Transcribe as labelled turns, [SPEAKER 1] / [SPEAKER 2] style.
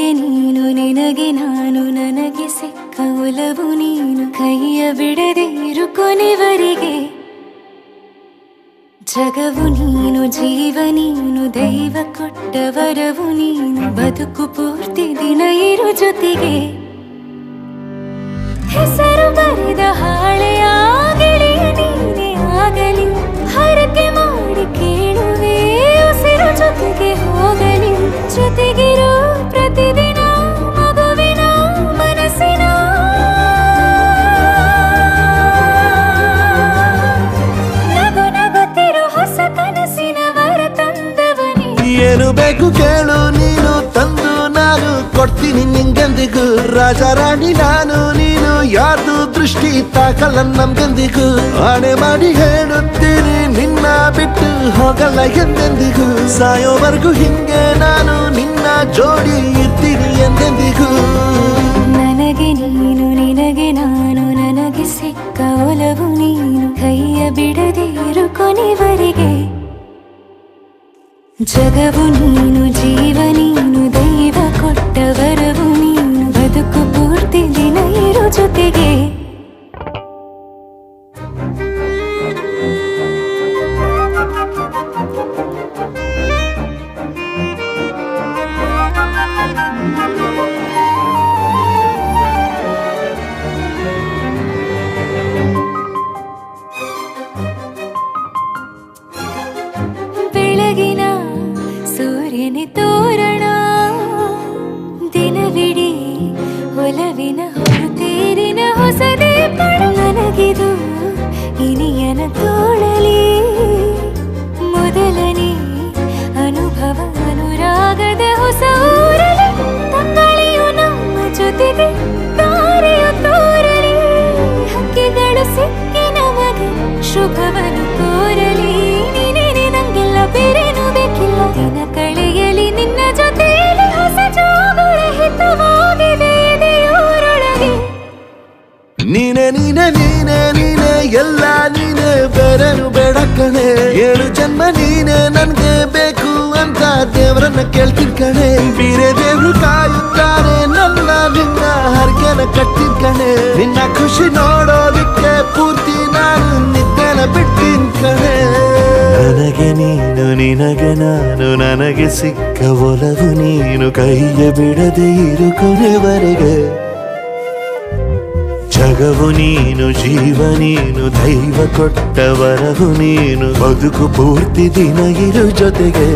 [SPEAKER 1] ನನಗೆ ನೀನು ನಿನಗೆ ನಾನು ನನಗೆ ಸಿಕ್ಕ ಒಲವು ನೀನು ಕೈಯ ಬಿಡದೆ ಇರು ಕೊನೆವರೆಗೆ ಜಗವು ನೀನು ಜೀವ ನೀನು ದೈವ ಕೊಟ್ಟ ವರವು ನೀನು ಬದುಕು ಪೂರ್ತಿ ದಿನ ಇರು ಜೊತೆಗೆ ಹೆಸರು ಬರೆದ ಹಾಳೆಯ ಗೆಳೆಯ ನೀನೇ ಆಗಲಿ ಹರಕೆ ಮಾಡಿ ಕೇಳುವೆ ಉಸಿರು ಜೊತೆಗೆ ಹೋಗಲಿ ಜೊತೆಗಿರೋ ಪ್ರತಿದಿನ ಮಗುವಿನ ಮನಸ್ಸಿನ ನಗು ನಗುತ್ತಿರೋ ಹೊಸ ಕನಸಿನ ವರ ತಂದವನೇ
[SPEAKER 2] ಏನು ಬೇಕು ಕೇಳು ನೀನು ತಂದು ನಾನು ಕೊಡ್ತೀನಿ ನಿಂಗೆಂದಿಗೂ ರಾಜ ರಾಣಿ ನಾನು ನೀನು ಯಾರ್ದು ದೃಷ್ಟಿ ತಾಕಲ್ಲ ನಮ್ಗೆಂದಿಗೂ ಆಣೆ ಮಾಡಿ ಹೇಳುತ್ತೀನಿ ನಿನ್ನ ಬಿಟ್ಟು ಹೋಗಲ್ಲ ಎಂದೆಂದಿಗೂ ಸಾಯೋವರೆಗೂ ಹಿಂಗೆ ನಾನು ನಿನ್ನ ಜೋಡಿ ಇರ್ತೀನಿ ಎಂದೆಂದಿಗೂ
[SPEAKER 1] ನನಗೆ ನೀನು ನಿನಗೆ ನಾನು ನನಗೆ ಸಿಕ್ಕ ಒಲವು ನೀನು ಕೈಯ ಬಿಡದೆ ಇರು ಕೊನೆವರೆಗೆ ಜಗವು ನೀನು ಜೀವ ನೀನು ದೈವ ಕೊಟ್ಟ ವರವು ನೀನು ಬದುಕು ಪೂರ್ತಿ ದಿನ ಇರು ಜೊತೆಗೆ ಬೆಳಗಿನ ಸೂರ್ಯನ ತೋರಣ ದಿನವಿಡೀ ಒಲವಿನ ಹೊರತೇರಿನ ಹೊಸದೇ ಪಡ ನನಗಿದು ಇನಿಯನ ತೋಳಲಿ ಮೊದಲನೇ ಅನುಭವ ಅನುರಾಗದ ಹೊಸ ಊರಲಿ ತಂಗಳಿಯು ನಮ್ಮ ಜೊತೆಗೆ ತಾರೆಯು ತೋರಲಿ ಹಕ್ಕಿಗಳು ಸಿಕ್ಕಿ ನಮಗೆ ಶುಭವನ್ನು ಕೋರಲಿ ಬೇರೇನು ಬೇಕಿಲ್ಲ ದಿನ ಕಳೆಯಲಿ ನಿನ್ನ ಜೊತೆಯಲ್ಲಿ ಹೊಸ ಜೋಗುಳ ಹಿತವಾಗಿದೆ ದೇವರೊಳಗೆ
[SPEAKER 2] ನೀನೆ ನೀನೆ ನೀನೆ ನೀನೆ ಎಲ್ಲ ನೀನೆ ಬೇರೆನು ಬೇಡ ಕಣೆ 7 ಜನ್ಮ ನೀನೆ ನನ್ಗೆ ಬೇಕು ಅಂತ ದೇವರನ್ನ ಕೇಳ್ತೀನಿ ಕಣೆ ಬೇರೆ ದೇವ್ರು ಕಾಯುತ್ತಾರೆ ನನ್ನ ನಿನ್ನ ಹರಕೆನ ಕಟ್ಟಿನ ಕಣೆ ನಿನ್ನ ಖುಷಿ ನೋಡೋದಿಕ್ಕೆ ಪೂರ್ತಿ ನಾನು ನಿದ್ದೆನ ಬಿಟ್ಟಿನ್ ಕಣೆ ನನಗೆ ನೀನು ನಿನಗೆ ನಾನು ನನಗೆ ಸಿಕ್ಕ ಒಲವು ನೀನು ಕೈಯ ಬಿಡದೆ ಇರು ಕೊನೆವರೆಗೆ ಜಗವು ನೀನು ಜೀವ ನೀನು ದೈವ ಕೊಟ್ಟ ವರವು ನೀನು ಬದುಕು ಪೂರ್ತಿ ದಿನ ಇರು ಜೊತೆಗೆ